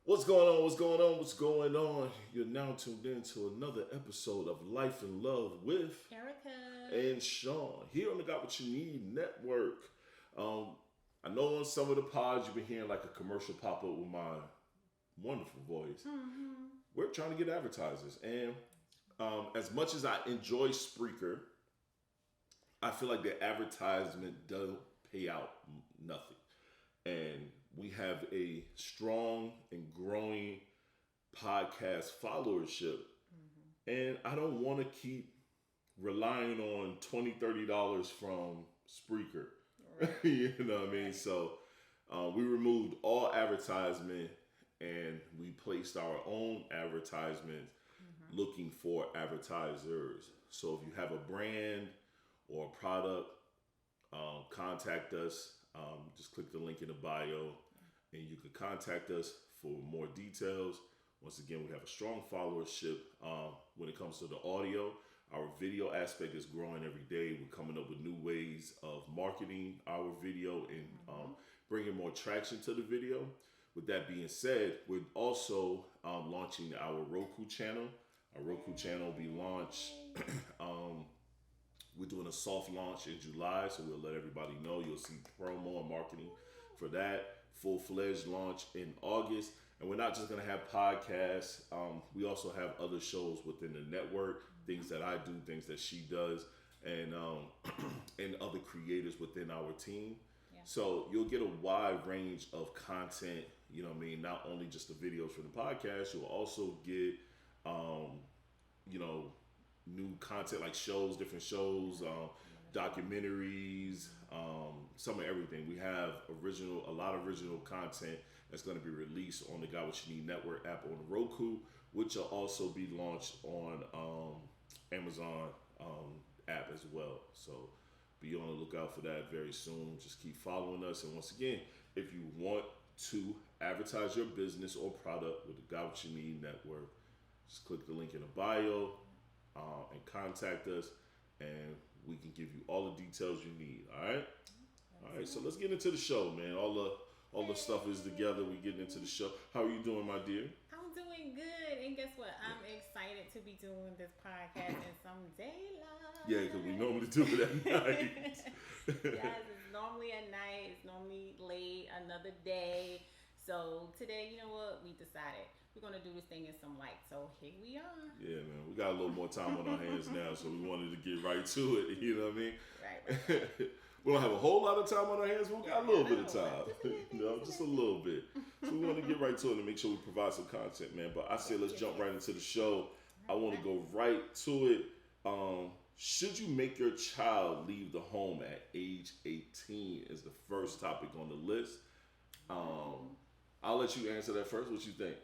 What's going on? What's going on? What's going on? You're now tuned in to another episode of Life and Love with Erica and Shon here on the Got What You Need Network. I know on some of the pods you've been hearing like a commercial pop up with my wonderful voice. Mm-hmm. We're trying to get advertisers, and as much as I enjoy Spreaker, I feel like the advertisement doesn't pay out nothing. And we have a strong and growing podcast followership. Mm-hmm. And I don't want to keep relying on $20, $30 from Spreaker. Right. You know what I mean? So we removed all advertisement and we placed our own advertisements looking for advertisers. So if you have a brand or a product, contact us. Just click the link in the bio and you can contact us for more details. Once again, we have a strong followership when it comes to the audio. Our video aspect is growing every day. We're coming up with new ways of marketing our video and bringing more traction to the video. With that being said, we're also launching our Roku channel. Our Roku channel will be launched. We're doing a soft launch in July, so we'll let everybody know. You'll see promo and marketing for that. Full-fledged launch in August. And we're not just going to have podcasts. We also have other shows within the network, things that I do, things that she does, and and other creators within our team. Yeah. So you'll get a wide range of content, you know what I mean? Not only just the videos from the podcast, you'll also get, new content like shows, different shows, documentaries, some of everything. We have a lot of original content that's going to be released on the Got What You Need Network app on Roku, which will also be launched on Amazon app as well. So be on the lookout for that very soon. Just keep following us. And once again, if you want to advertise your business or product with the Got What You Need Network, just click the link in the bio and contact us, and we can give you all the details you need. All right. So let's get into the show, man. All the stuff is together. We getting into the show. How are you doing, my dear? I'm doing good, and guess what? I'm excited to be doing this podcast in some daylight. Yeah, because we normally do it at night. Yes, it's normally at night. It's normally late, another day. So today, you know what? We decided we're going to do this thing in some light. So here we are. Yeah, man. We got a little more time on our hands now, so we wanted to get right to it. You know what I mean? Right. We don't have a whole lot of time on our hands, but we got a little bit of time. Just a little bit. So we want to get right to it and make sure we provide some content, man. But I say let's jump right into the show. I want to go right to it. Should you make your child leave the home at age 18 is the first topic on the list. I'll let you answer that first. What you think?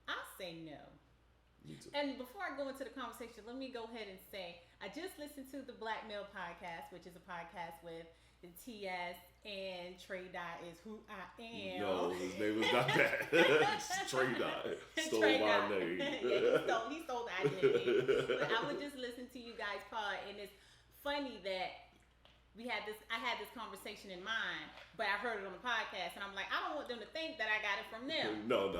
I say no. Me too. And before I go into the conversation, let me go ahead and say I just listened to the Black Male Podcast, which is a podcast with the TS and Trey Dot is who I am. No, his name is not that. Trey Dot stole Trey my Dot. name. Yeah, he stole the identity. But I would just listen to you guys' pod, and it's funny that I had this conversation in mind, but I heard it on the podcast, and I'm like, I don't want them to think that I got it from them. No.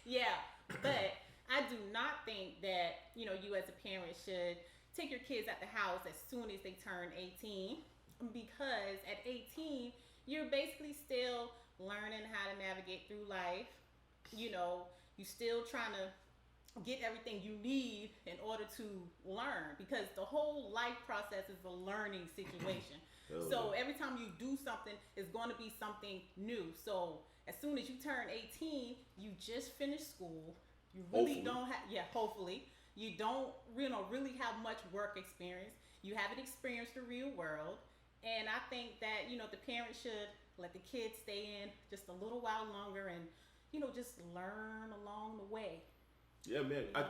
Yeah, but I do not think that, you as a parent should take your kids at the house as soon as they turn 18, because at 18, you're basically still learning how to navigate through life. You're still trying to get everything you need in order to learn, because the whole life process is a learning situation. So every time you do something, it's going to be something new. So as soon as you turn 18, you just finished school. You really don't have, hopefully, you don't, really have much work experience. You haven't experienced the real world. And I think that, the parents should let the kids stay in just a little while longer and, just learn along the way. Yeah, man. I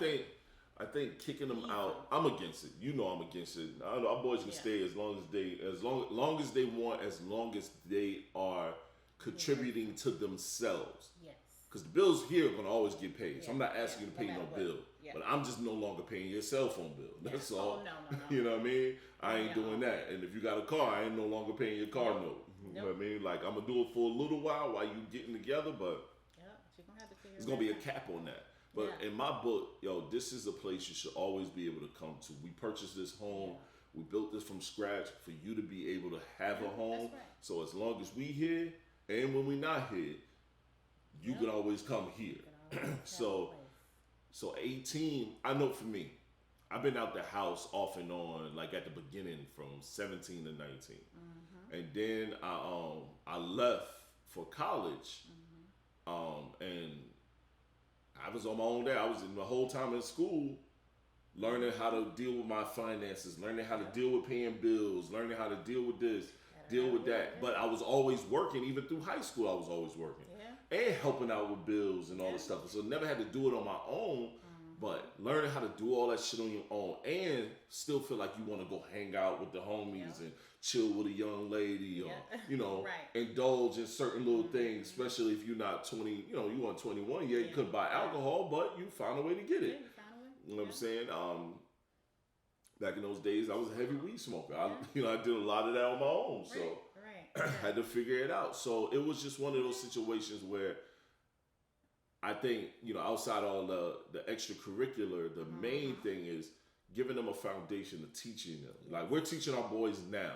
think kicking them out. I'm against it. I'm against it. Our boys can stay as long as they want, as long as they are contributing to themselves. Yes. Because the bills here are gonna always get paid. So I'm not asking you to pay no bill, but I'm just no longer paying your cell phone bill. That's all. Oh, no. You know what I mean? I ain't doing that. And if you got a car, I ain't no longer paying your car note. You know what I mean? Like, I'm gonna do it for a little while you getting together, but you're gonna have to figure there's gonna be a cap on that. But in my book, this is a place you should always be able to come to. We purchased this home. Yeah. We built this from scratch for you to be able to have a home. Right. So as long as we here and when we not here, you can always come here. So 18, I know for me, I've been out the house off and on, like at the beginning from 17 to 19. Mm-hmm. And then I left for college. Mm-hmm. And I was on my own there. I was in the whole time in school learning how to deal with my finances, learning how to deal with paying bills, learning how to deal with this, deal with that. But I was always working, even through high school I was always working. And helping out with bills and all this stuff. So never had to do it on my own, but learning how to do all that shit on your own and still feel like you want to go hang out with the homies and chill with a young lady or, indulge in certain little things, especially if you're not 20, you weren't 21 yet, you couldn't buy alcohol, but you found a way to get it. You know what I'm saying? Back in those days, I was a heavy weed smoker. I did a lot of that on my own, so I had to figure it out. So it was just one of those situations where I think, outside all the extracurricular, the main thing is giving them a foundation of teaching them. Like, we're teaching our boys now,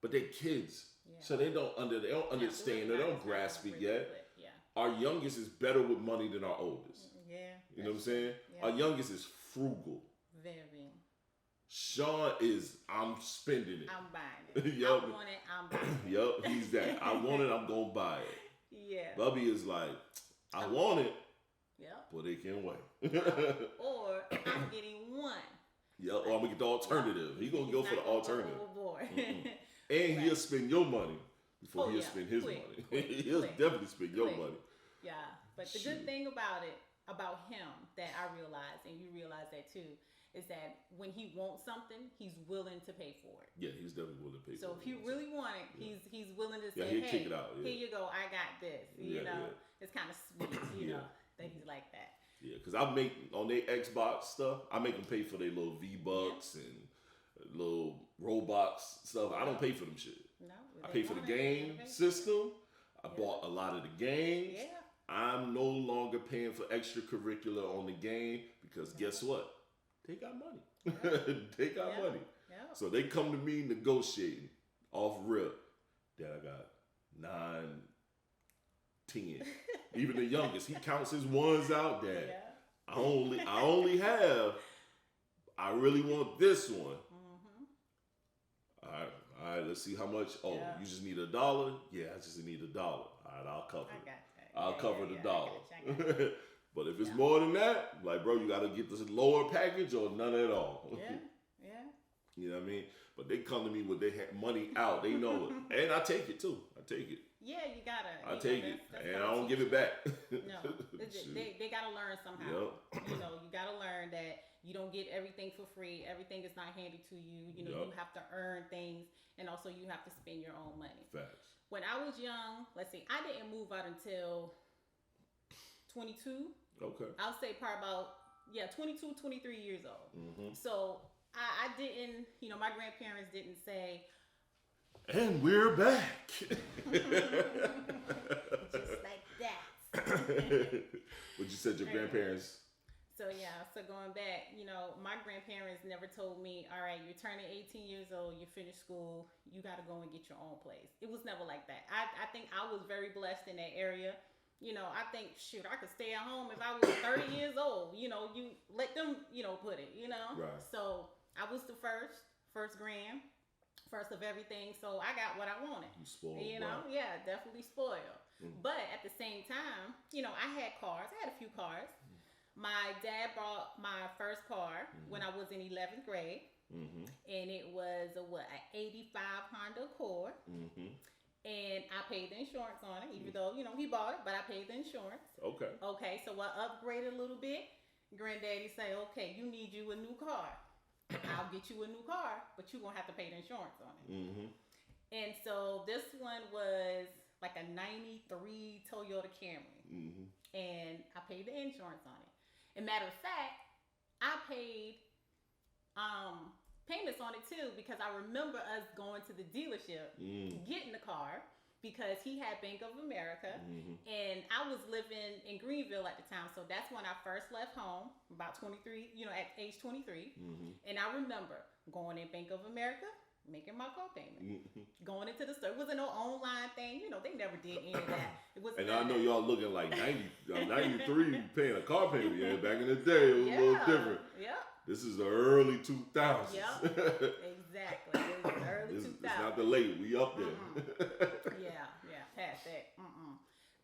but they're kids, so they don't understand, they don't grasp it yet. Our youngest is better with money than our oldest. You know what I'm saying? Our youngest is frugal. Very. Shon is, I'm spending it. I'm buying it. I want it, I'm buying it. Yup, he's that. I want it, I'm going to buy it. Yeah. Bubby is like, I want it, but it can wait. Or I'm getting one. Or I'm going to get the alternative. He's going to go for the alternative. And he'll spend your money before he'll spend his money. He'll definitely spend your money. Yeah, but the good thing about him that I realize, and you realize that too, is that when he wants something, he's willing to pay for it. Yeah, he's definitely willing to pay for it. So if he really want it, he's willing to say, he'll hey, kick it out. Here you go, I got this. You know, it's kind of sweet, you know, that he's like that. Yeah, because I make, on their Xbox stuff, I make them pay for their little V-Bucks and little Roblox stuff. I don't pay for them shit. No, I pay for the game system. I bought a lot of the games. Yeah. I'm no longer paying for extracurricular on the game because guess what? They got money. They got money. Yeah. So they come to me negotiating off rip. Dad, I got 9, 10. Even the youngest, he counts his ones out, Dad. Yeah. I only have, I really want this one. Mm-hmm. All right, let's see how much. Oh, you just need $1? Yeah, I just need $1. All right, I'll cover it. I'll cover the dollar. I got you. But if it's more than that, like, bro, you got to get this lower package or none at all. Yeah. You know what I mean? But they come to me with their money out. They know it. And I take it, too. I take it. Yeah, you got to. I take it. And I don't give it back. No. They got to learn somehow. Yep. You know, you got to learn that you don't get everything for free. Everything is not handed to you. You know, you have to earn things. And also, you have to spend your own money. Facts. When I was young, let's see, I didn't move out until 22. Okay. I'll say probably about, 22, 23 years old. Mm-hmm. So I didn't, my grandparents didn't say. And we're back. Just like that. What you said your grandparents? So going back, my grandparents never told me, all right, you're turning 18 years old, you finished school, you got to go and get your own place. It was never like that. I think I was very blessed in that area. I think, shoot, I could stay at home if I was 30 years old. You let them, put it, Right. So I was the first grand, first of everything. So I got what I wanted. You spoiled. Right. Yeah, definitely spoiled. Mm-hmm. But at the same time, I had cars. I had a few cars. My dad bought my first car when I was in 11th grade. Mm-hmm. And it was an 85 Honda Accord. Mm-hmm. And I paid the insurance on it, even though, he bought it, but I paid the insurance. Okay, so I upgraded a little bit. Granddaddy say, okay, you need you a new car. I'll get you a new car, but you're going to have to pay the insurance on it. Mm-hmm. And so this one was like a 93 Toyota Camry. Mm-hmm. And I paid the insurance on it. And matter of fact, I paid payments on it too because I remember us going to the dealership, getting the car because he had Bank of America, and I was living in Greenville at the time, so that's when I first left home, about 23, at age 23, and I remember going in Bank of America, making my car payment, going into the store. It wasn't no online thing, they never did any of that. It was. And I know y'all looking like 93 paying a car payment. Yeah, back in the day it was a little different. Yep. This is the early 2000s. Yep. Exactly. It was the early 2000s. It's not the late. We up there. Yeah, past that.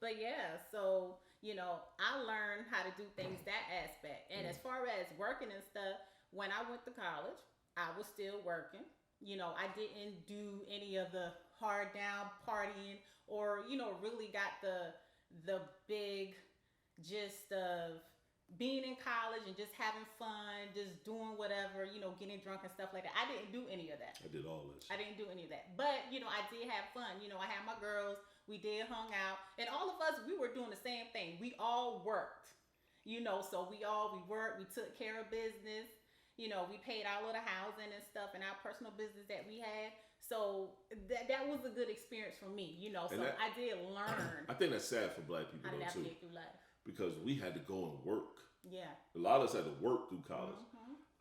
But yeah, so I learned how to do things that aspect. And as far as working and stuff, when I went to college, I was still working. I didn't do any of the hard down partying or really got the big gist of being in college and just having fun, just doing whatever, getting drunk and stuff like that. I didn't do any of that. I did all that shit. I didn't do any of that. But, I did have fun. I had my girls. We did hung out. And all of us, we were doing the same thing. We all worked. So we worked. We took care of business. We paid all of the housing and stuff and our personal business that we had. So that was a good experience for me, So I did learn. I think that's sad for black people, how to though, too. navigate through life. Because we had to go and work. Yeah. A lot of us had to work through college.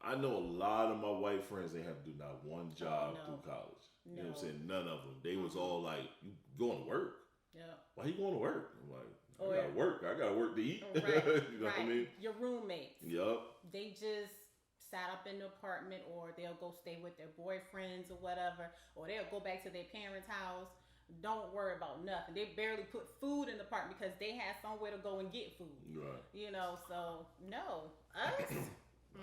I know a lot of my white friends, they have to do not one job through college. You know what I'm saying? None of them. They was all like, you going to work? Yeah. Why you going to work? I'm like, I gotta work. I gotta work to eat. Right. You know what I mean? Your roommates. Yup. They just sat up in the apartment, or they'll go stay with their boyfriends or whatever, or they'll go back to their parents' house. Don't worry about nothing. They barely put food in the apartment because they had somewhere to go and get food. Right. So no, us.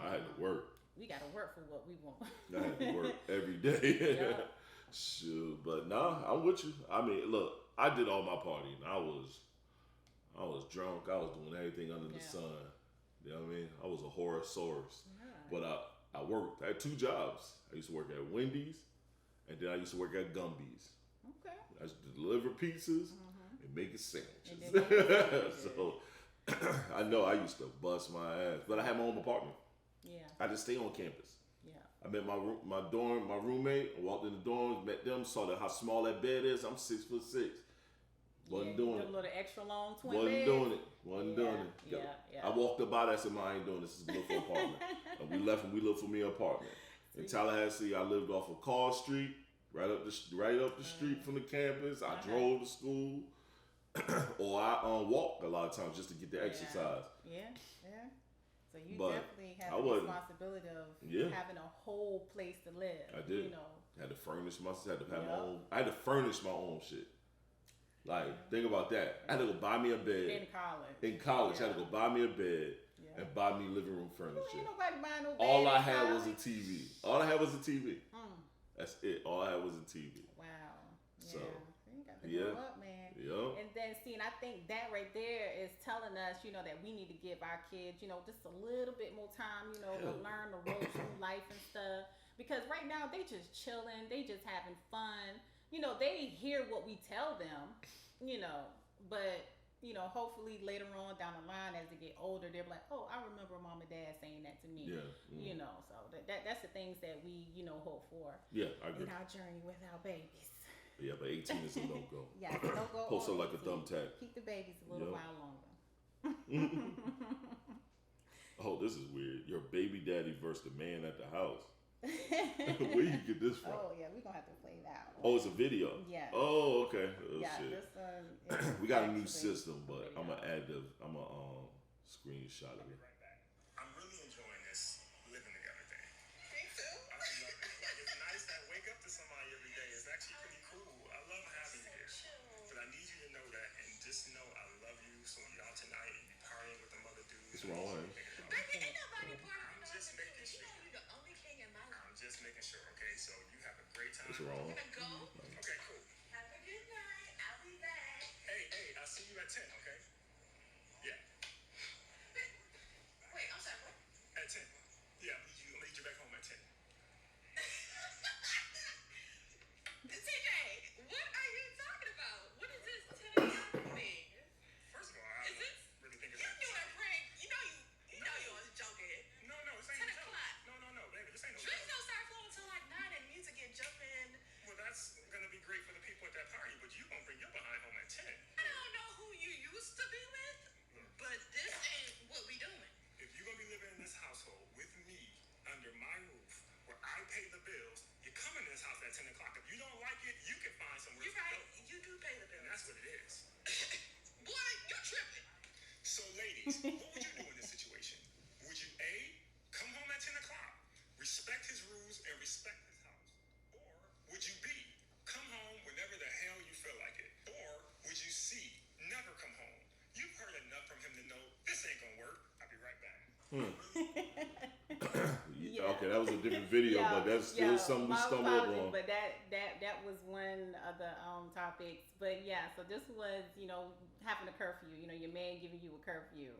I had to work. We gotta work for what we want. I had to work every day. Yep. Shoot, but nah, I'm with you. I mean, look, I did all my partying. I was drunk. I was doing everything under the sun. You know what I mean? I was a horosaurus. But I worked. I had 2 jobs. I used to work at Wendy's, and then I used to work at Gumby's. Okay. I used to deliver pizzas and make sandwiches. So I know I used to bust my ass, but I had my own apartment. Yeah. I just stay on campus. Yeah. I met my roommate. I walked in the dorms, met them, saw how small that bed is. I'm 6'6". Wasn't doing it. A little extra long twin Wasn't bed. doing it. Wasn't doing it. Yeah. I walked up out. I said, "I ain't doing this. This is a little apartment." And we left, and we looked for me an apartment in Tallahassee. I lived off of Carr Street, right up the street from the campus. I drove to school, or I walked a lot of times just to get the exercise. Yeah. So you But definitely have the responsibility of having a whole place to live. I did. Had to furnish myself. Had to have my own. I had to furnish my own shit. Like, think about that. I had to go buy me a bed. In college, I had to go buy me a bed and buy me living room furniture. Ain't nobody buying no bed. All I had was a TV. That's it. All I had was a TV. Wow. So, you got to grow up, man. Yeah. And then, and I think that right there is telling us, that we need to give our kids, just a little bit more time, to learn the ropes through life and stuff. Because right now, they just chilling. They just having fun. They hear what we tell them, but, hopefully later on down the line as they get older, they're like, oh, I remember mom and dad saying that to me. Yeah. So that's the things that we, hope for. Yeah, I agree. In our journey with our babies. Yeah, but 18 is a no-go. Yeah, no-go. Post up like a thumbtack. Keep the babies a little while longer. Oh, this is weird. Your baby daddy versus the man at the house. Where you get this from? Oh, yeah, we're going to have to play that one. Oh, it's a video? Yeah. Oh, okay. Oh, yeah, shit. This We got a new system, but I'm going to add screenshot of it. I'm really enjoying this living together thing. Me too. I love it. Like, it's nice to wake up to somebody every day. It's actually pretty cool. I love having you here. But I need you to know that, and just know I love you. So when you're out tonight and you're partying with them other dudes. It's wrong, Baby, ain't nobody partying. I'm just making sure. You're the only king in my life. I'm just making sure, okay? So you have a great time. It's wrong. I'm gonna go. Okay, cool. Have a good night. I'll be back. Hey, I'll see you at 10, okay? Yeah. Wait, I'm sorry, what? At 10. Yeah, I'll lead you back home at 10. TJ, what are you talking about? What is this 10 o'clock thing? First of all, I really think it's... You doing a prank. You know you was joking. No, it's ain't 10 o'clock. No, baby, this ain't no... Drinks don't start flowing until like 9. days. What would you do in this situation? Would you A, come home at 10 o'clock, respect his rules and respect his house? Or would you B, come home whenever the hell you feel like it? Or would you C, never come home? You've heard enough from him to know this ain't gonna work. I'll be right back. Yeah. Okay, that was a different video, but that's still something we stumbled on. But that was one of the topics. But yeah, so this was, having a curfew, your man giving you a curfew.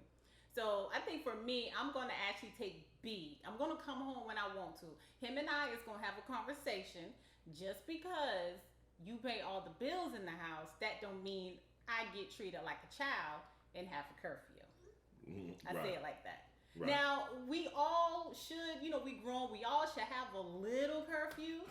So I think for me, I'm going to actually take B. I'm going to come home when I want to. Him and I is going to have a conversation. Just because you pay all the bills in the house, that don't mean I get treated like a child and have a curfew. I say it like that. Right. Now, we all should, we grown, we all should have a little curfew,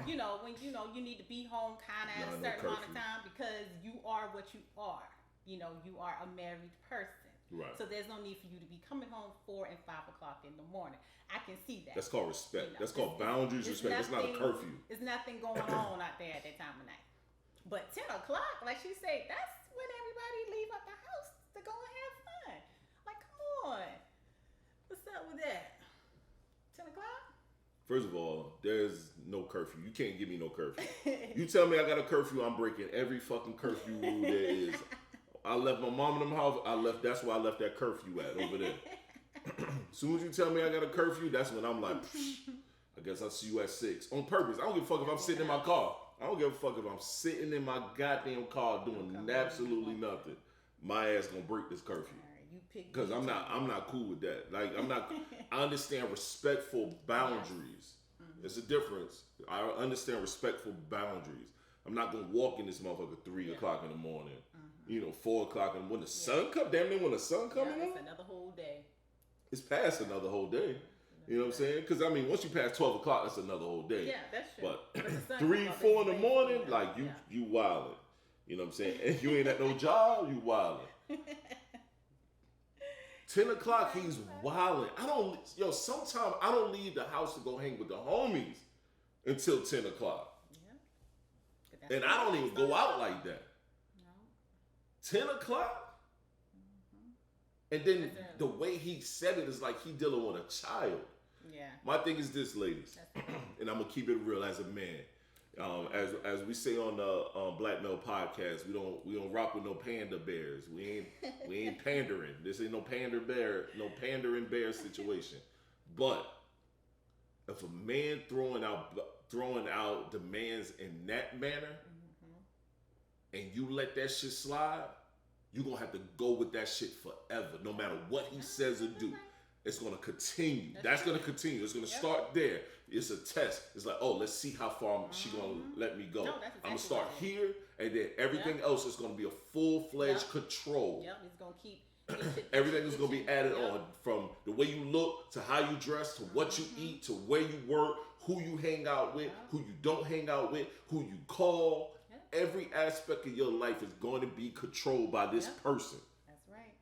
when, you need to be home kind of at a certain amount of time because you are what you are. You are a married person. Right. So there's no need for you to be coming home 4 and 5 o'clock in the morning. I can see that. That's called respect. That's called boundaries, respect. That's not a curfew. There's nothing going on out there at that time of night. But 10 o'clock, like she said, that's when everybody leave out the house to go and have fun. Like, come on. What's up with that? 10 o'clock? First of all, there's no curfew. You can't give me no curfew. You tell me I got a curfew, I'm breaking every fucking curfew rule there is. I left my mom in the house. That's where I left that curfew at over there. As soon as you tell me I got a curfew, that's when I'm like, I guess I'll see you at 6. On purpose. I don't give a fuck if I'm sitting in my car. I don't give a fuck if I'm sitting in my goddamn car doing absolutely nothing. My ass gonna break this curfew. Because I'm not cool with that. Like, I understand respectful boundaries. There's a difference. I understand respectful boundaries. I'm not going to walk in this motherfucker 3 o'clock in the morning. 4 o'clock in the morning. When the sun come, damn near when the sun coming it's another whole day. It's past another whole day. You know what I'm saying? Because, once you pass 12 o'clock, that's another whole day. Yeah, that's true. But 3, 4 in the morning, like, you wildin'. You know what I'm saying? If you ain't at no job, you wildin'. 10 o'clock, he's wilding. Sometimes I don't leave the house to go hang with the homies until 10 o'clock. Yeah. And I don't even go out like that. No. 10 o'clock? And then the way he said it is like he dealing with a child. Yeah. My thing is this, ladies, and I'm going to keep it real as a man. As we say on the Black Male Podcast, we don't rock with no panda bears. We ain't pandering. This ain't no pandering bear situation. But if a man throwing out demands in that manner, and you let that shit slide, you gonna have to go with that shit forever, no matter what he says or do. It's gonna continue. That's gonna continue. It's gonna start there. It's a test. It's like, oh, let's see how far she gonna let me go. I'm gonna start here, and then everything else is gonna be a full-fledged control. Yep, it's gonna keep. Everything is gonna be added on, from the way you look to how you dress to what you eat to where you work, who you hang out with, who you don't hang out with, who you call. Every aspect of your life is going to be controlled by this person. That's right.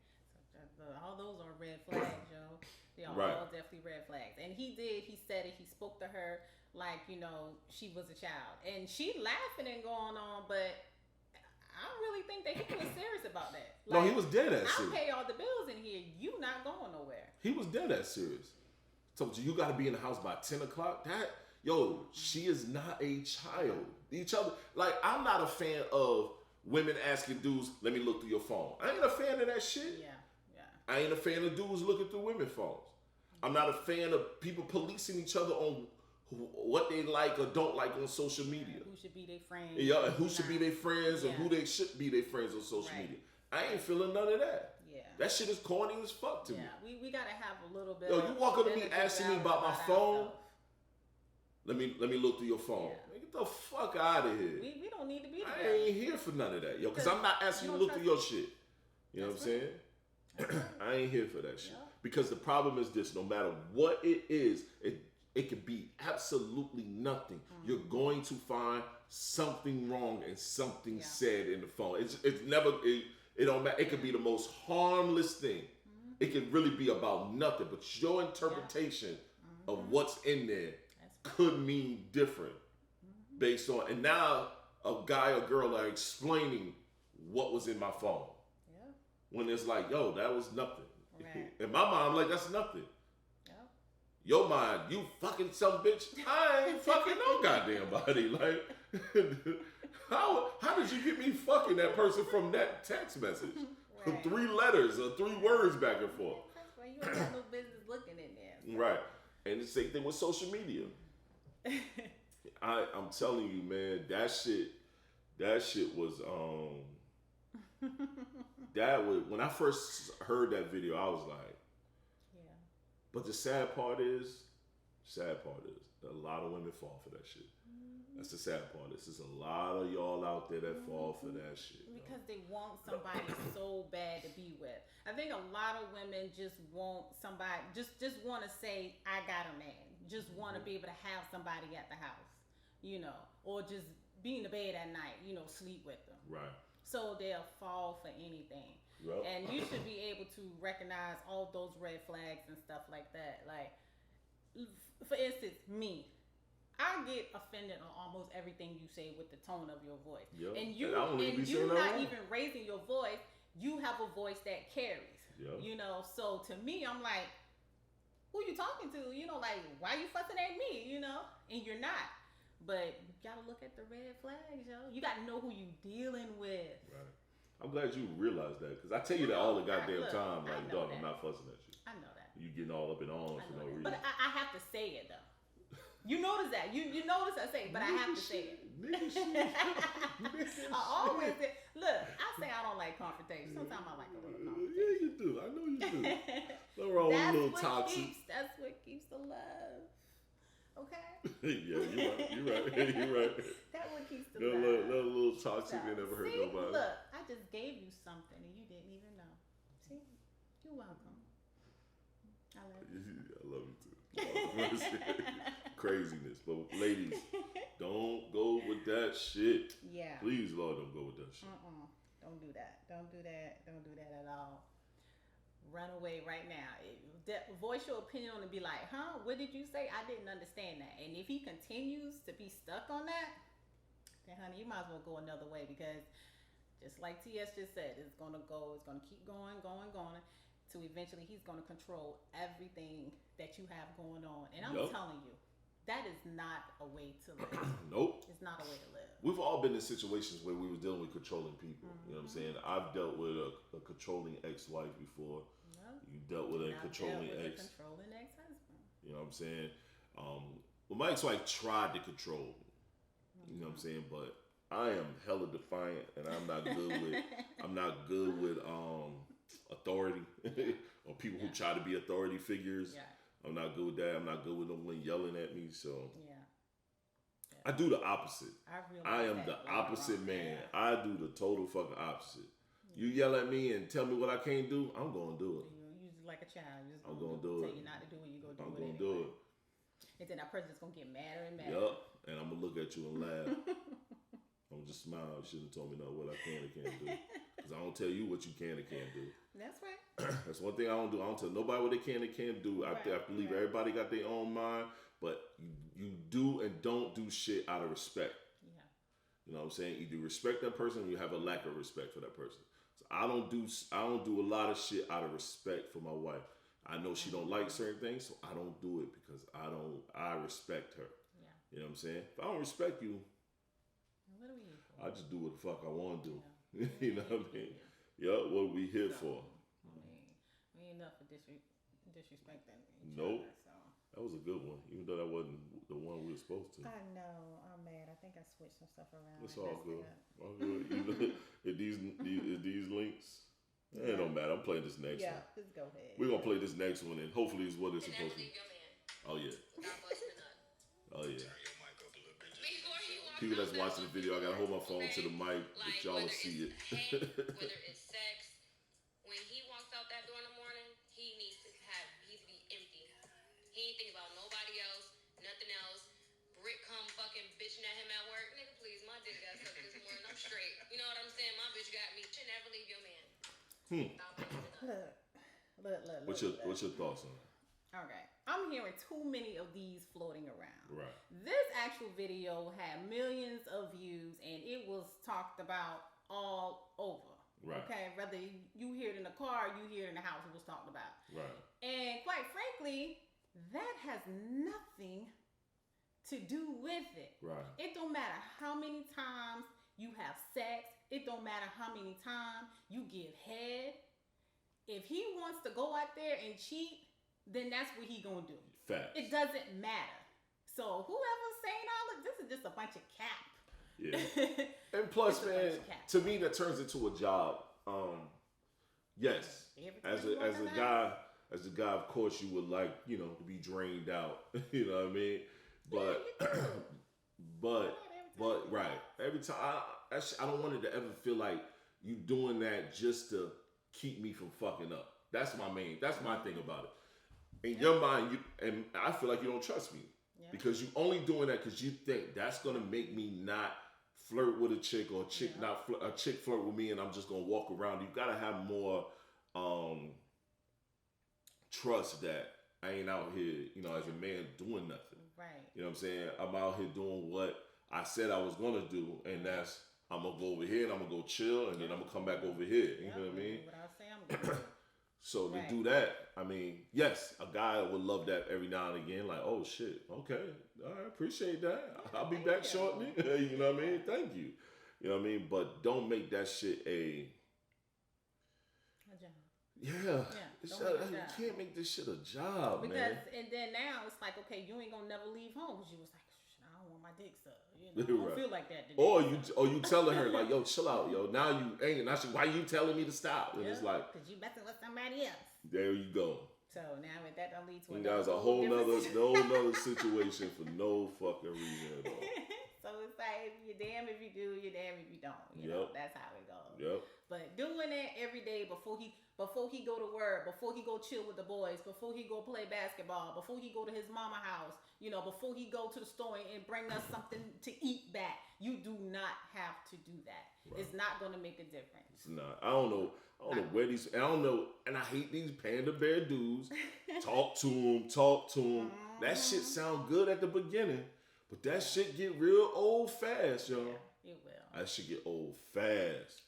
So, all those are red flags, yo. They are all definitely red flags. And he said it, he spoke to her like, she was a child. And she laughing and going on, but I don't really think that he was serious about that. Like, no, he was dead ass serious. I pay all the bills in here. You not going nowhere. He was dead ass serious. So you got to be in the house by 10 o'clock? She is not a child. Each other, like, I'm not a fan of women asking dudes, let me look through your phone. I ain't a fan of that shit. Yeah. I ain't a fan of dudes looking through women's phones. I'm not a fan of people policing each other on what they like or don't like on social media. Who should be their friends. Yeah, and who should be their friends and who they should be their friends on social media. I ain't feeling none of that. Yeah. That shit is corny as fuck to me. Yeah, we gotta have a little bit. You walk up to me asking me about my phone. Let me look through your phone. Yeah. Get the fuck out of here. We don't need to be together. I ain't here for none of that, because I'm not asking you to look through your shit. You know what I'm saying? I ain't here for that shit. Yeah. Because the problem is this: no matter what it is, it could be absolutely nothing. You're going to find something wrong and something said in the phone. It's never. It don't matter. It could be the most harmless thing. It could really be about nothing, but your interpretation of what's in there could mean different based on, and now a guy or girl are explaining what was in my phone. When it's like, yo, that was nothing. Right. In my mind, I'm like, that's nothing. Yep. Your mind, you fucking some bitch. I ain't fucking no goddamn body. Like, how did you get me fucking that person from that text message? Right. 3 letters or 3 words back and forth. That's why you ain't got no business looking in there. So. Right. And the same thing with social media. I'm telling you, man, that shit was when I first heard that video, I was like, yeah. But the sad part is that a lot of women fall for that shit. That's the sad part. There's a lot of y'all out there that fall for that shit. Because they want somebody so bad to be with. I think a lot of women just want somebody, just want to say, I got a man. Just want to be able to have somebody at the house, or just be in the bed at night, sleep with them. Right. So they'll fall for anything. Yep. And you should be able to recognize all those red flags and stuff like that. Like, for instance, me. I get offended on almost everything you say with the tone of your voice. Yep. And you not even raising your voice, you have a voice that carries. Yep. So to me, I'm like, who you talking to? Like, why you fussing at me? And you're not. But you gotta look at the red flags, yo. You gotta know who you dealing with. Right. I'm glad you realized that, because I tell you that all the goddamn time. Like, dog, I'm not fussing at you. I know that. You getting all up in arms for no reason. But I have to say it though. You notice that. You notice I say it, but I have to say it. I always say, look, I say I don't like confrontation. Sometimes I like a little confrontation. Yeah, you do. I know you do. Nothing wrong with a little toxic. That's what keeps the love. Okay? Yeah, you're right. That's what keeps the love. That little toxic that never hurt nobody. Look, I just gave you something and you didn't even know. See? You're welcome. I love you. I love you too. Craziness. But ladies, don't go with that shit. Yeah. Please, Lord, don't go with that shit. Don't do that. Don't do that at all. Run away right now. Voice your opinion and be like, huh? What did you say? I didn't understand that. And if he continues to be stuck on that, then honey, you might as well go another way, because just like TS just said, it's gonna keep going, to eventually he's gonna control everything that you have going on. And I'm telling you, that is not a way to live. Nope. It's not a way to live. We've all been in situations where we were dealing with controlling people. You know what I'm saying? I've dealt with a controlling ex-wife before. You dealt with a controlling ex-husband. You know what I'm saying? Well, my ex-wife tried to control me. You know what I'm saying? But I am hella defiant, and I'm not good with authority or people who try to be authority figures. Yeah. I'm not good with that. I'm not good with no one yelling at me. So I do the opposite. I am the opposite man. Yeah. I do the total fucking opposite. You yell at me and tell me what I can't do, I'm gonna do it. You're just like a child. I'm gonna do it. Tell you not to do it, you go do it. I'm gonna do it. And then that person's gonna get madder and madder. Yup. And I'm gonna look at you and laugh. I'm just smile. You shouldn't have told me what I can and can't do. Because I don't tell you what you can and can't do. That's right. That's one thing I don't do. I don't tell nobody what they can and can't do. Right. I believe everybody got their own mind, but you do and don't do shit out of respect. Yeah. You know what I'm saying? Either respect that person or you have a lack of respect for that person. So I don't do a lot of shit out of respect for my wife. I know she don't like certain things, so I don't do it because I respect her. Yeah. You know what I'm saying? If I don't respect you, what are we here for? I just do what the fuck I want to do. Yeah. You know what I mean? Yeah, what we here for? We ain't enough for disrespecting each nope. other. So. That was a good one, even though that wasn't the one we were supposed to. I know. I'm mad. I think I switched some stuff around. It's all good. All good. If these links, it don't matter. I'm playing this next one. Yeah, just go ahead. We're gonna play this next one, and hopefully it's what it's supposed to be. Oh yeah. Oh yeah. People that's watching the video, I gotta hold my phone to the mic, but y'all will see it. Whether it's sex, when he walks out that door in the morning, he needs to be empty. He ain't think about nobody else, nothing else. Brick come fucking bitching at him at work. Nigga, please, my dick got sucked this morning. I'm straight. You know what I'm saying? My bitch got me. Should never leave your man. Look. What's your thoughts on that? Okay. I'm hearing too many of these floating around. Right. This actual video had millions of views and it was talked about all over. Right. Okay, whether you hear it in the car, you hear it in the house, it was talked about. Right. And quite frankly, that has nothing to do with it. Right. It don't matter how many times you have sex. It don't matter how many times you give head. If he wants to go out there and cheat, then that's what he gonna do. Facts. It doesn't matter. So whoever's saying all of this is just a bunch of cap. Yeah. And plus, man, to me that turns into a job. Yes. As a guy, of course, you would like, you know, to be drained out. You know what I mean? But right. Every time I don't want it to ever feel like you doing that just to keep me from fucking up. That's my thing about it. In your mind, and I feel like you don't trust me because you only doing that because you think that's gonna make me not flirt with a chick or a chick flirt with me, and I'm just gonna walk around. You gotta have more trust that I ain't out here, you know, as a man doing nothing. Right. You know what I'm saying? I'm out here doing what I said I was gonna do, and that's I'm gonna go over here and I'm gonna go chill, and then I'm gonna come back over here. You know what I mean? What I say I'm gonna do. So to do that, I mean, yes, a guy would love that every now and again. Like, oh shit, okay, all right, appreciate that. I'll be back shortly. You know what I mean? Thank you. You know what I mean? But don't make that shit a job. Yeah. You can't make this shit a job, because, man. And then now it's like, okay, you ain't gonna never leave home because you was like, I don't want my dick sucked. You know, I don't feel like that today. Or you telling her like, yo, chill out, yo. Now you ain't. Now why you telling me to stop? And it's like, because you messing with somebody else. There you go. So now that leads to that's a whole nother situation for no fucking reason at all. So it's like you're damn if you do, you're damn if you don't. You know, that's how it goes. Yep. But doing that every day before he go to work, before he go chill with the boys, before he go play basketball, before he go to his mama house, you know, before he go to the store and bring us something to eat back, you do not have to do that. Right. It's not going to make a difference. It's not. I don't know where these. I don't know, and I hate these panda bear dudes. Talk to him. Mm-hmm. That shit sound good at the beginning, but that shit get real old fast, yo. Yeah, it will. That shit get old fast.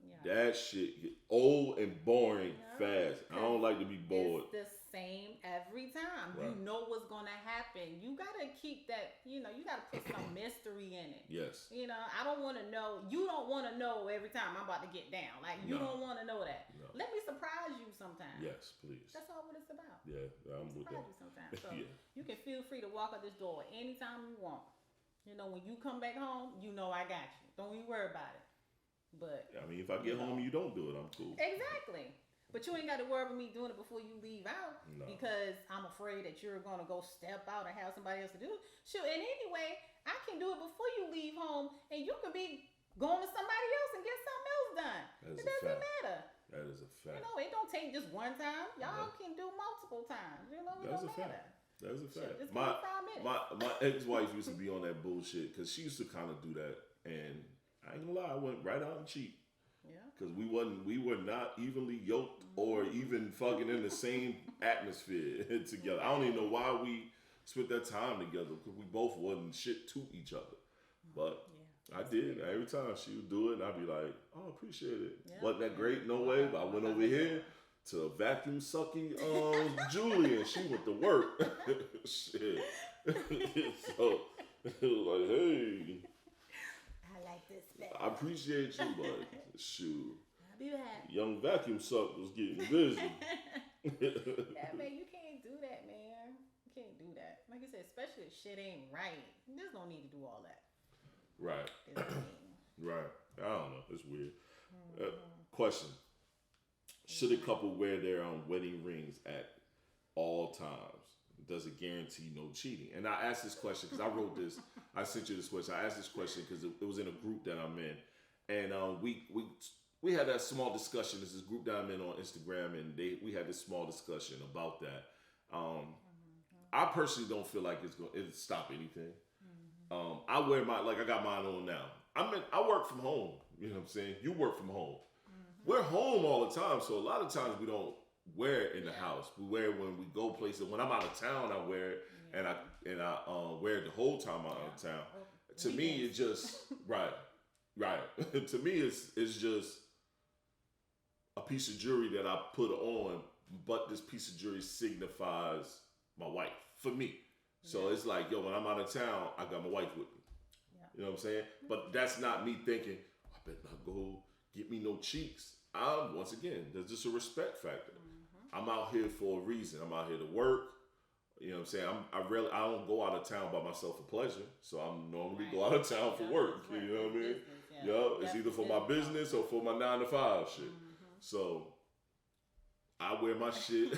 Yeah. That shit get old and boring fast. I don't like to be bored. It's the same every time. Right. You know what's gonna happen. You gotta keep that. You know, you gotta put some mystery in it. Yes. You know, I don't want to know. You don't want to know every time I'm about to get down. Like you don't want to know that. No. Let me surprise you sometimes. Yes, please. That's all what it's about. Yeah, I'm with that. Surprise you sometimes. So you can feel free to walk out this door anytime you want. You know, when you come back home, you know I got you. Don't even worry about it. But I mean, if I get home and you don't do it, I'm cool. Exactly. But you ain't got to worry about me doing it before you leave out because I'm afraid that you're going to go step out and have somebody else to do it. Sure. And anyway, I can do it before you leave home and you can be going to somebody else and get something else done. It doesn't matter. That is a fact. You know, it don't take just one time. Y'all can do multiple times. You know, it don't matter. That's a fact. Just my ex-wife used to be on that bullshit because she used to kind of do that, and I ain't gonna lie, I went right out and cheat. Yeah. Because we were not evenly yoked or even fucking in the same atmosphere together. I don't even know why we spent that time together because we both wasn't shit to each other. But I did. Every time she would do it, and I'd be like, "Oh, appreciate it." Yeah. Wasn't that great? No way. But I went over here to vacuum sucky Julie, and she went to work. Shit. So it was like, hey. I appreciate you, but shoot. I'll be back. Young vacuum suck was getting busy. Yeah, man, you can't do that, man. You can't do that. Like I said, especially if shit ain't right. There's no need to do all that. Right. Right. I don't know. It's weird. Question. Should a couple wear their wedding rings at all times? Does it guarantee no cheating? And I asked this question because I wrote this. I sent you this question. I asked this question because it was in a group that I'm in, and we had that small discussion. This is a group that I'm in on Instagram, and we had this small discussion about that. I personally don't feel like it'll stop anything. I wear I got mine on now. I work from home. You know what I'm saying? You work from home. We're home all the time, so a lot of times we don't wear it in the house. We wear it when we go places. When I'm out of town, I wear it, and I wear it the whole time I'm out of town. To me, it's just right. To me, it's just a piece of jewelry that I put on, but this piece of jewelry signifies my wife for me. So it's like, yo, when I'm out of town, I got my wife with me. Yeah. You know what I'm saying? But that's not me thinking, I better not go get me no cheeks. Once again, there's just a respect factor. I'm out here for a reason. I'm out here to work. You know what I'm saying? I don't go out of town by myself for pleasure. So I'm normally go out of town for work. You know what I mean? It's either for my business or for my 9 to 5 shit. So I wear my shit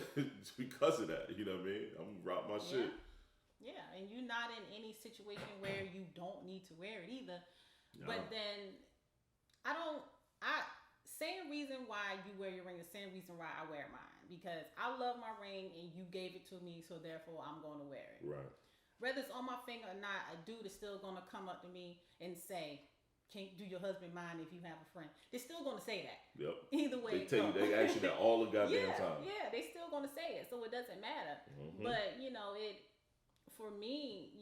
because of that. You know what I mean? I'm gonna rock my shit. Yeah, and you're not in any situation where you don't need to wear it either. No. But then same reason why you wear your ring, the same reason why I wear mine. Because I love my ring and you gave it to me, so therefore I'm going to wear it. Right. Whether it's on my finger or not, a dude is still going to come up to me and say, "Can't do your husband mind if you have a friend?" They're still going to say that. Yep. Either way. They ask you that all the goddamn time. Yeah, they still going to say it, so it doesn't matter. But, for me,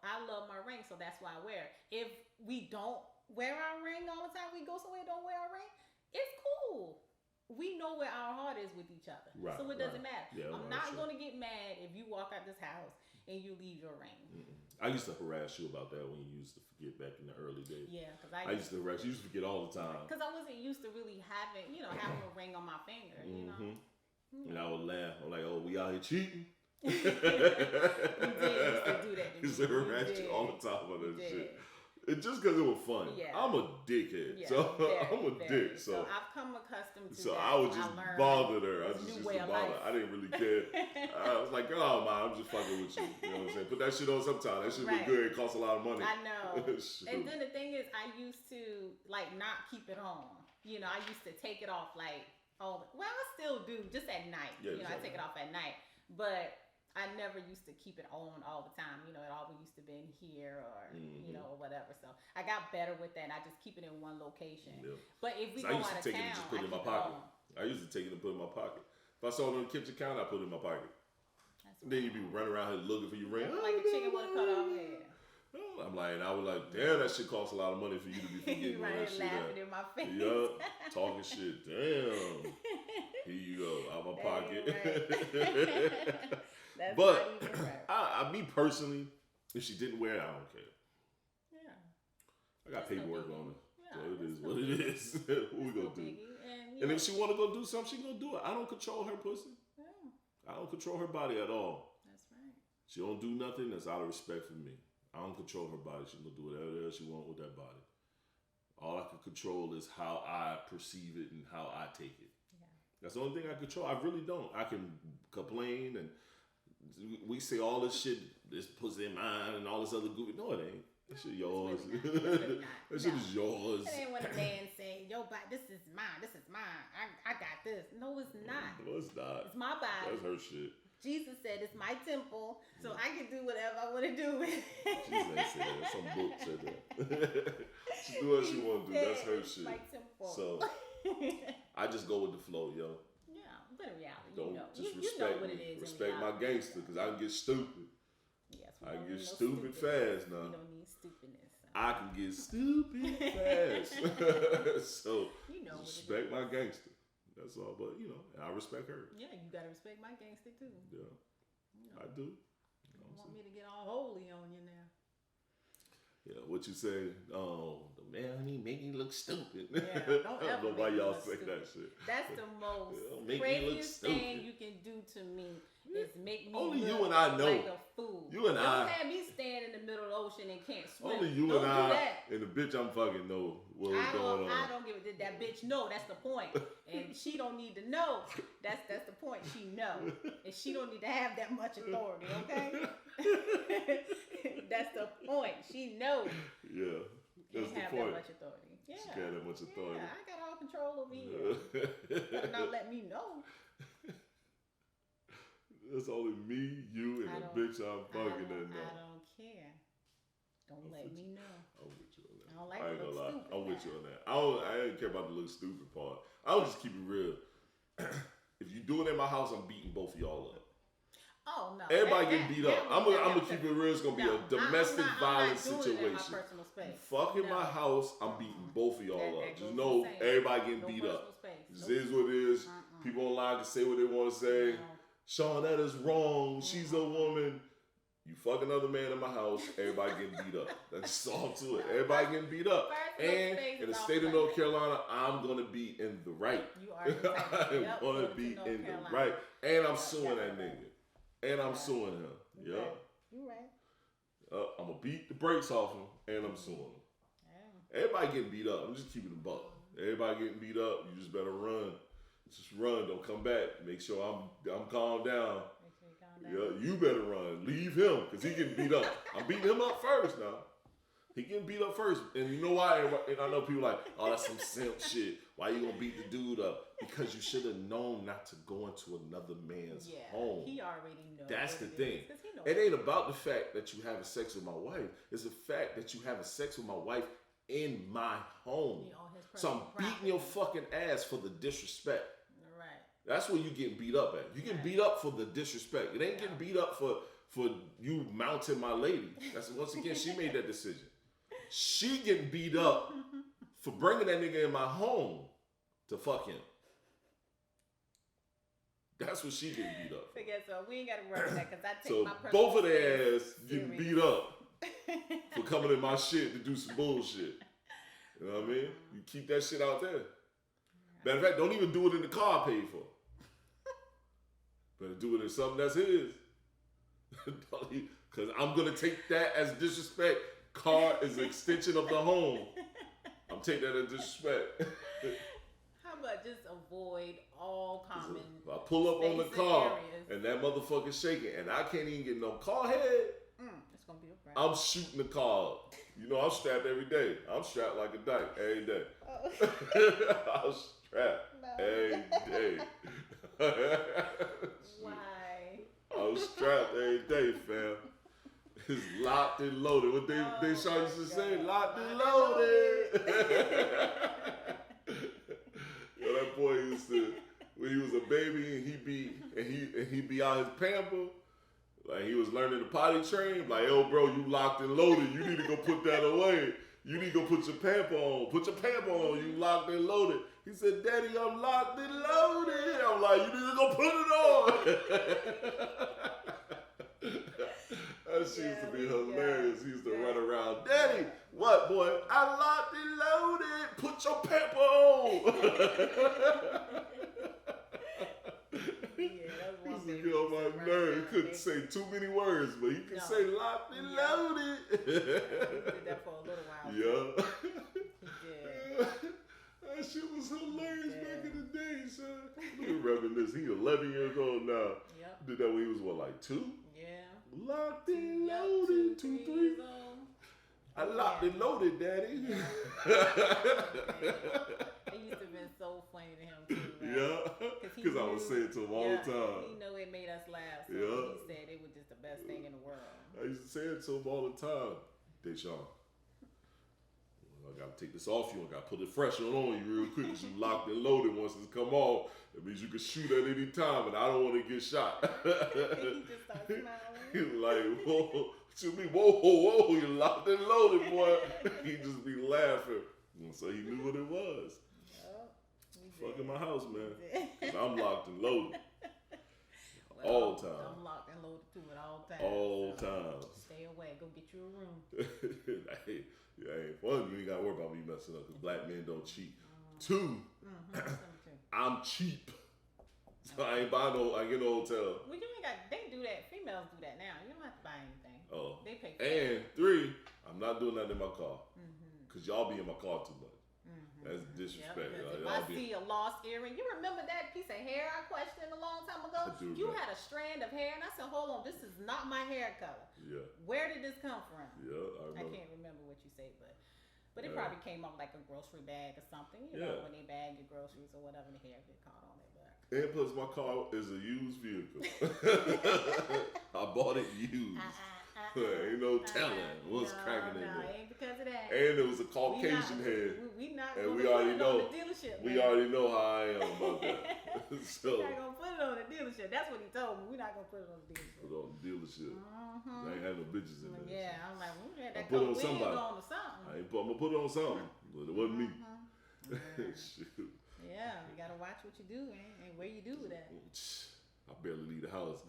I love my ring, so that's why I wear it. If we don't wear our ring all the time, we go somewhere and don't wear our ring, it's cool. We know where our heart is with each other. Right, so it doesn't matter. Yeah, I'm not going to get mad if you walk out this house and you leave your ring. I used to harass you about that when you used to forget back in the early days. Yeah, because I used to harass you. You used to forget all the time. Because I wasn't used to really having a ring on my finger, And I would laugh. I'm like, oh, we out here cheating? You did used to do that. I used to harass you all the time on that shit. It's just because it was fun. Yeah. I'm a dickhead. Yeah, so I'm a dick. So I've come accustomed to that. So I would just bother her. I just used to bother. I didn't really care. I was like, oh man, I'm just fucking with you. You know what I'm saying? Put that shit on sometime. That shit be good. It costs a lot of money. I know. And then the thing is, I used to not keep it on. I used to take it off I still do, just at night. I take it off at night. But I never used to keep it on all the time. It always used to be in here or, or whatever. So I got better with that. I just keep it in one location. Yeah. But if we go out of town, I used to take it and just put it in my pocket. I used to take it and put it in my pocket. If I saw it on the kitchen counter, I put it in my pocket. Then you'd be running around here looking for your ring. Like a chicken with a cut off head. I was like, damn, that shit costs a lot of money for you to be forgetting all that shit. Laughing in my face. Yup, talking shit. Damn. Here you go, out my pocket. Right. But me personally, if she didn't wear it, I don't care. Yeah. I got paperwork on it. Yeah, so it is what it is. What we gonna do? And if she wanna go do something, she gonna do it. I don't control her pussy. Yeah. I don't control her body at all. That's right. She don't do nothing that's out of respect for me. I don't control her body. She gonna do whatever she want with that body. All I can control is how I perceive it and how I take it. Yeah. That's the only thing I control. I really don't. I can complain and we say all this shit, this pussy in mine and all this other goofy. No, it ain't. That shit yours. That shit is yours. It ain't when a man say, yo, this is mine. This is mine. I got this. No, it's not. No, it's not. It's my body. That's her shit. Jesus said it's my temple, so I can do whatever I want to do with it. Jesus ain't said that. Some book said that. She do what she want to do. That's her shit. My temple. So I just go with the flow, yo. But in reality, don't just respect know what me. it is. Respect my gangster, because I can get stupid. Yes, I can get stupid fast now. We don't need stupidness. So. I can get stupid fast. So respect my gangster. That's all. But and I respect her. Yeah, you gotta respect my gangster too. Yeah, I do. You don't want me to get all holy on you now. Yeah, what you say? Oh, the man, he make me look stupid. Yeah, don't I don't know why y'all say that shit. That's the most craziest thing you can do to me is make me only look you and I know. Like a fool. You and don't have me stand in the middle of the ocean and can't swim. Only you don't and I that. And the bitch I'm fucking know what's going on. I don't give it. That bitch know. That's the point. And she don't need to know. That's the point. She know. And she don't need to have that much authority, okay? That's the point. She knows. Yeah. That's the have point. That much authority. Yeah. She can't have that much authority. Yeah, I got all control over you. Better not let me know. It's only me, you, and the bitch I'm fucking in now. I don't care. Don't let me know. I'm with you on that. I don't like I ain't to look gonna lie. stupid. I'm with you on that. I ain't care about the look stupid part. I'll just keep it real. If you do it in my house, I'm beating both of y'all up. Oh no! Everybody getting beat up. I'm gonna keep it real. It's gonna be a domestic violence situation. Fuck in my house. I'm beating both of y'all up. Just know everybody getting beat up. This is what it is. People online can say what they want to say. Shon, that is wrong. She's a woman. You fuck another man in my house. Everybody getting beat up. That's all to it. Everybody getting beat up. And in the state of North Carolina, I'm gonna be in the right. You are. I'm gonna be in the right. And I'm suing that nigga. And I'm suing him. Yeah. You right. I'm gonna beat the brakes off him, and I'm suing him. Yeah. Everybody getting beat up. I'm just keeping the buck. Everybody getting beat up. You just better run. Just run. Don't come back. Make sure I'm calmed down. Yeah, you better run. Leave him, because he getting beat up. I'm beating him up first now. He getting beat up first. And you know why? And I know people like, oh, that's some simp shit. Why you gonna beat the dude up? Because you should have known not to go into another man's home. He already knows. That's the thing. It ain't about the fact that you having sex with my wife. It's the fact that you having sex with my wife in my home. So I'm beating your fucking ass for the disrespect. That's where you getting beat up at. You getting beat up for the disrespect. It ain't getting beat up for you mounting my lady. That's once again, she made that decision. She getting beat up for bringing that nigga in my home to fuck him. That's what she getting beat up for. So we ain't got to worry about that, because I take so my personal both of their ass getting beat up for coming in my shit to do some bullshit. You know what I mean? You keep that shit out there. Matter of fact, don't even do it in the car I paid for. Better do it in something that's his. Because I'm going to take that as disrespect. Car is an extension of the home. I'm taking that as disrespect. How about just avoid all common I pull up on the car areas, and that motherfucker shaking and I can't even get no car head. It's going to be a problem. I'm shooting the car up. You know, I'm strapped every day. I'm strapped like a dyke every day. Oh. I'm strapped every day. Why? I'm strapped every day, fam. It's locked and loaded. What they used to say, locked and loaded. Yo, that boy used to, when he was a baby and he be out his pamper, like he was learning the potty train, like, yo, bro, you locked and loaded. You need to go put that away. You need to go put your pamper on. Put your pamper on. You locked and loaded. He said, Daddy, I'm locked and loaded. I'm like, you need to go put it on. That shit used to be hilarious. He used to run around, Daddy, what, boy? I locked and loaded. Put your pamper on. He used to get on my nerves. He couldn't say too many words, but he could say locked and loaded. He did that for a little while. Yeah. He did. That shit was hilarious back in the day, son. Look at reminisce. He 11 years old now. Yep. Did that when he was what, like 2? Yeah. Locked and loaded, 2, 3. I locked and loaded, Daddy. It used to have been so funny to him too. Right? Yeah. Because I would say it to him all the time. He know it made us laugh. So he said it was just the best thing in the world. I used to say it to him all the time. LaShon, I gotta take this off you. I gotta put it fresh on you real quick because you locked and loaded. Once it's come off, it means you can shoot at any time, and I don't want to get shot. He just started smiling. He was like, whoa, what you mean? Whoa, you locked and loaded, boy. He just be laughing. And so he knew what it was. Fucking my house, man. Because I'm locked and loaded. All the time. I'm locked and loaded too at all times. All times. Stay away. Go get you a room. Hey, yeah, ain't fun. You ain't got to worry about me messing up because black men don't cheat. 2, I'm cheap. So I ain't buy no, I get no hotel. Well, you ain't got, they do that. Females do that now. You don't have to buy anything. Oh. They pay for and that. 3, I'm not doing nothing in my car. Because y'all be in my car too much. That's disrespect. Yep, if I see a lost earring, you remember that piece of hair I questioned a long time ago? You had a strand of hair, and I said, hold on, this is not my hair color. Yeah. Where did this come from? Yeah, I can't remember what you say, but it probably came off like a grocery bag or something. You know, when they bag your groceries or whatever, the hair get caught on it. And plus, my car is a used vehicle. I bought it used. Ain't no telling what's cracking in there. Ain't because of that. And it was a Caucasian head. We not and gonna we already put it know. on the dealership, we already know how I am about that. So we're not gonna put it on the dealership. That's what he told me. We're not gonna put it on the dealership. Put it on the dealership. I ain't have no bitches in there. Yeah, I'm like, we had that put it on wig somebody. on or something. I'm gonna put it on something, but it wasn't me. Shoot. Yeah, you gotta watch what you do and where you do that. I barely leave the house.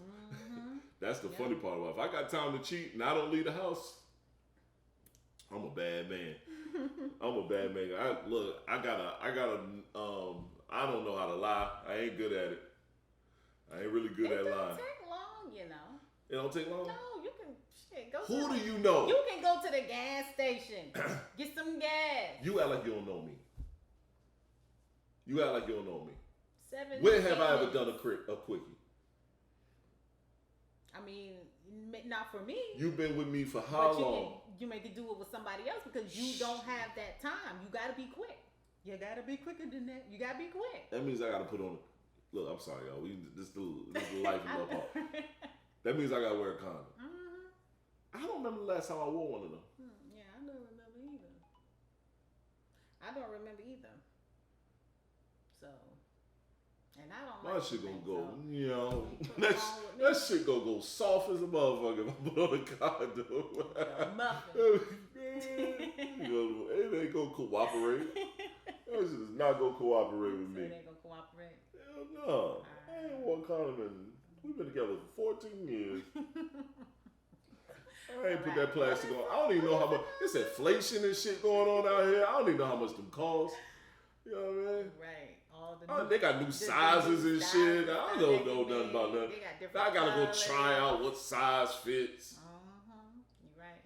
That's the funny part about it. If I got time to cheat and I don't leave the house, I'm a bad man. I'm a bad man. I don't know how to lie. I ain't good at it. I ain't really good at lying. It don't take long, you know. It don't take long? No, you can go. Who do you know? You can go to the gas station, get some gas. You act like you don't know me. You act like you don't know me. 7 When have I ever minutes. done a quickie? I mean, not for me. You've been with me for how long? You may do it with somebody else because you don't have that time. You gotta be quick. You gotta be quicker than that. You gotta be quick. That means I gotta put on. Look, I'm sorry, y'all. This is the life of love part. That means I gotta wear a condom. I don't remember the last time I wore one of them. Yeah, I don't remember either. So, and I don't. My like shit gonna things, go, so you know, put it on with me. that shit gonna go soft as a motherfucker if I put on a condom. Muffin. It ain't gonna cooperate. That shit is not gonna cooperate with So me. it ain't gonna cooperate. Hell no. I ain't worn condom in. We've been together for 14 years. I ain't put that plastic on. I don't even know how much. It's inflation and shit going on out here. I don't even know how much them cost. You know what I mean? Right. They got new sizes and shit. I don't know nothing about that. They got I different gotta go colors. try out what size fits. You're right.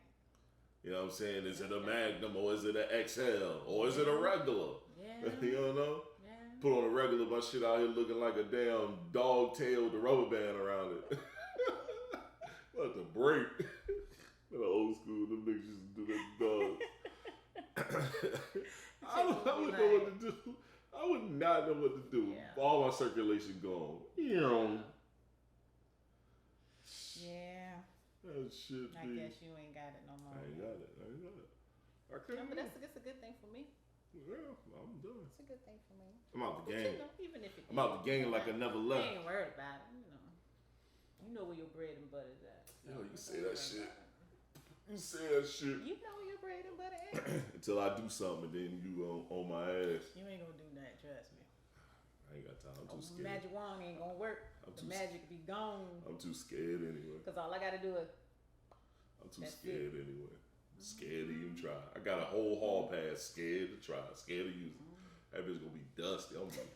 You know what I'm saying? Is it a Magnum or is it an XL or is it a regular? Yeah. You don't know? Yeah. Put on a regular, my shit out here looking like a damn dog tail with a rubber band around it. What the break? The old school, them niggas used to do that dog. I wouldn't know what to do. I would not know what to do. Yeah. All my circulation gone. Yeah. That shit I guess you ain't got it no more. I ain't got it. I can't. No, but that's a good thing for me. Yeah, I'm done. It's a good thing for me. I'm out the But game. you know, even if it I'm out the game like I never left. I ain't worried about it. You know where your bread and butter's at. So Yo, you say that shit. You say that shit. You know where your bread and butter is. Until I do something, and then you on my ass. You ain't gonna do that, trust me. I ain't got time. I'm too scared. Magic wand ain't gonna work. The magic be gone. I'm too scared anyway. Cause all I gotta do is. I'm too scared anyway. Scared to even try. I got a whole hall pass. Scared to try. Scared to use it. That bitch gonna be dusty. I'm gonna be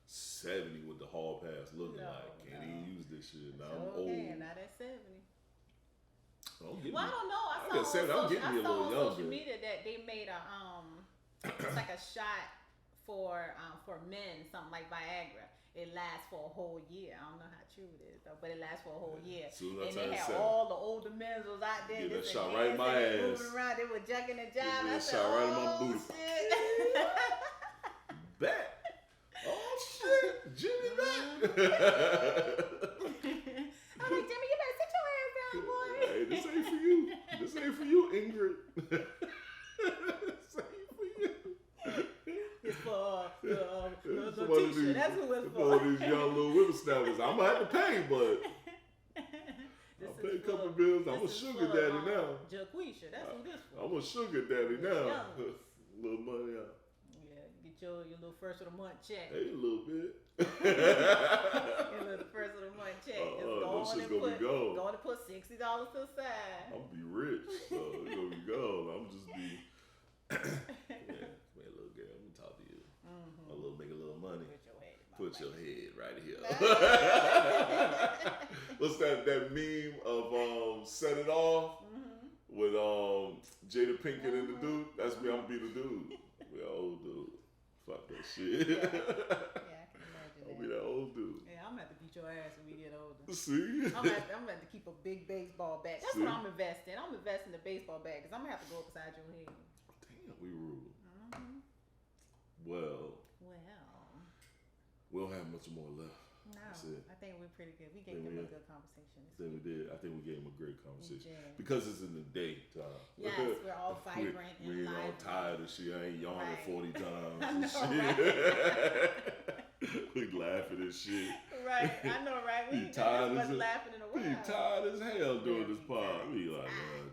70 with the hall pass looking like. Can't even use this shit. Now I'm old. Not at 70. Don't get Well, me. I don't know. I I'm getting me a little on younger. social media that they made a it's like a shot for men, something like Viagra. It lasts for a whole year. I don't know how true it is though, but it lasts for a whole year. Soon And as I they turn had 7. all the older men was out there. Get that just shot right in my ass. Moving around, they were jugging and jiving. I That said, shot right in my oh booty. shit. Back. Oh shit, Jimmy back. I'm like, Jimmy, you better sit your ass down, boy. Hey, this ain't for you. This ain't for you, Ingrid. This ain't for you. It's for It's the one of t-shirt. these- That's who it's it's for. one of these young little whippersnappers. I'm gonna have to pay, but This I'll is pay a for- couple bills. I'm a this is sugar for, daddy now. Jaquisha, that's who this for. I'm a sugar daddy now. Young. Little money out. Yeah, get your little first of the month check. Hey, a little bit. Your little first of the month check. Just Them go on shit's and gonna be gone. go on and put $60 to the side. I'm gonna be rich. So it's gonna be gone. I'm just be. Yeah, come here, little girl. Let me talk to you. A little, make a little money. Put your head in my Put your head right here. mouth. What's that meme of Set It Off with Jada Pinkett and the dude? That's me. I'm gonna be the dude. Be an old dude. Fuck that shit. Yeah, I can imagine I'll be that old dude. Yeah, I'm gonna have to beat your ass when we get older. See? I'm gonna have to keep a big baseball bat. That's what I'm investing. I'm investing in a baseball bat because I'm gonna have to go upside your head. Damn, we rule. Well, we don't have much more left. No, That's it. I think we're pretty good. We gave them a good conversation. I think we did. I think we gave him a great conversation did. because it's in the daytime. Yes, we're all vibrant we and ain't all lively. tired of shit. I ain't yawning Right. 40 times. I and know, shit. right? We laughing and shit. Right, I know, right? We wasn't laughing in a while. We tired as hell doing this pod. We like,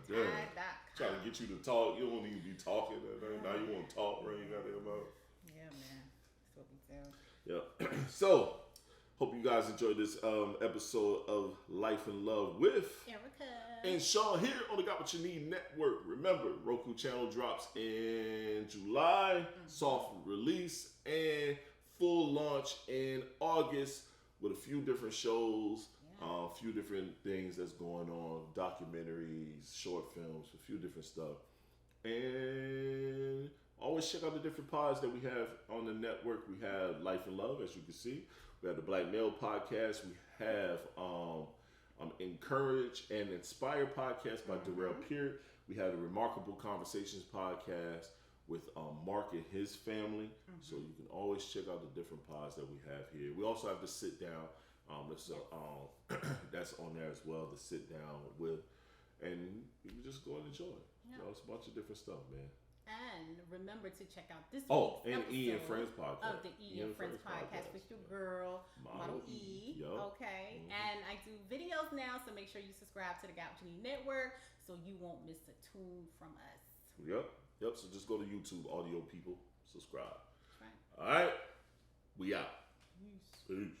damn. Trying to get you to talk. You don't even be talking. Now you want to talk right out there about. Yeah, man. That's what we do. Yeah. So, hope you guys enjoyed this episode of Life and Love with Erica and Shon here on the Got What You Need Network. Remember, Roku channel drops in July, soft release, and full launch in August with a few different shows, a few different things that's going on, documentaries, short films, a few different stuff. And always check out the different pods that we have on the network. We have Life and Love, as you can see. We have the Black Male Podcast. We have Encourage and Inspire Podcast by Darrell Peart. We have the Remarkable Conversations Podcast with Mark and his family. So you can always check out the different pods that we have here. We also have the Sit Down. That's on there as well, the Sit Down with. And you can just go and enjoy it. Yeah. You know, it's a bunch of different stuff, man. And remember to check out this week's and E and Friends podcast. Of the E and Friends podcast with your girl, Model E. Yep. Okay. And I do videos now, so make sure you subscribe to the Got What You Need Network so you won't miss a tune from us. Yep. So just go to YouTube, audio people, subscribe. Right. All right. We out. Peace. Peace.